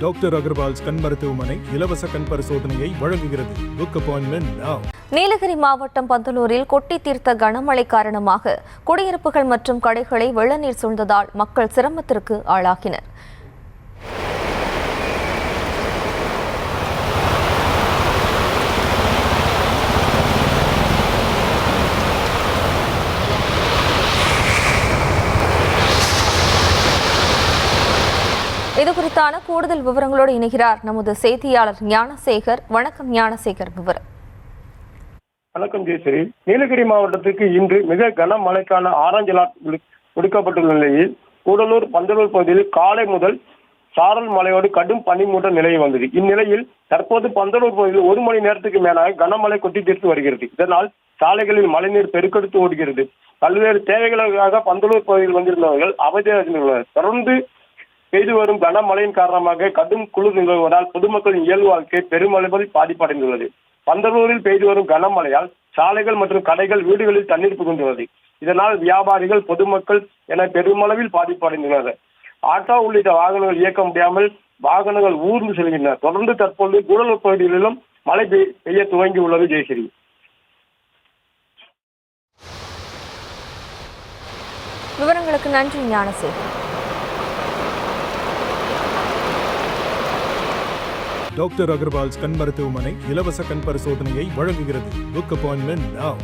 Doctor Agarwal's கண் மருத்துவமனை இலவச கண் பரிசோதனையை வழங்குகிறது. புக் அப்பாயின்மென்ட் நவ. நீலகிரி மாவட்டம் பந்தலூரில் கொட்டி தீர்த்த கனமழை காரணமாக குடியிருப்புகள் மற்றும் கடைகளை வெள்ள நீர் சூழ்ந்ததால் மக்கள் சிரமத்திற்கு ஆளாகினர். இதுகுறித்தான கூடுதல் விவரங்களோடு இணைகிறார் நமது செய்தியாளர் ஞானசேகர். வணக்கம் ஞானசேகர், விவரம். வணக்கம் ஜெயஸ்ரீ. நீலகிரி மாவட்டத்துக்கு இன்று மிக கனமழைக்கான ஆரஞ்சு அலர்ட் விடுக்கப்பட்டுள்ள நிலையில் கூடலூர் பந்தலூர் பகுதியில் காலை முதல் சாரல் மழையோடு கடும் பனிமூட்ட நிலை வந்தது. இந்நிலையில் தற்போது பந்தலூர் பகுதியில் 1 மணி நேரத்துக்கு மேலாக கனமழை கொட்டி தீர்த்து வருகிறது. இதனால் சாலைகளில் மழைநீர் பெருக்கெடுத்து ஓடுகிறது. பல்வேறு தேவைகளுக்காக பந்தலூர் பகுதியில் வந்திருந்தவர்கள் அவதியடைந்துள்ளனர். தொடர்ந்து பெய்து வரும் கனமழையின் காரணமாக கடும் குளிர் நிலவுவதால் பொதுமக்களின் இயல்பு வாழ்க்கை பெருமளவில் பாதிப்படைந்துள்ளது. பந்தலூரில் பெய்து வரும் கனமழையால் சாலைகள் மற்றும் கடைகள் வீடுகளில் தண்ணீர் புகுந்துள்ளது. இதனால் வியாபாரிகள் பொதுமக்கள் என பெருமளவில் பாதிப்படைந்துள்ளனர். ஆட்டோ உள்ளிட்ட வாகனங்கள் இயக்க முடியாமல் வாகனங்கள் ஊர்ந்து செல்கின்றன. தொடர்ந்து தற்போது கூடலூர் பகுதிகளிலும் மழை பெய்ய துவங்கி உள்ளது. ஜெயஸ்ரீ, விவரங்களுக்கு நன்றி ஞானசேகர். டாக்டர் அகர்வால்ஸ் கண் மருத்துவமனை இலவச கண் பரிசோதனையை வழங்குகிறது. புக் அப்பாயின்மென்ட் நவ.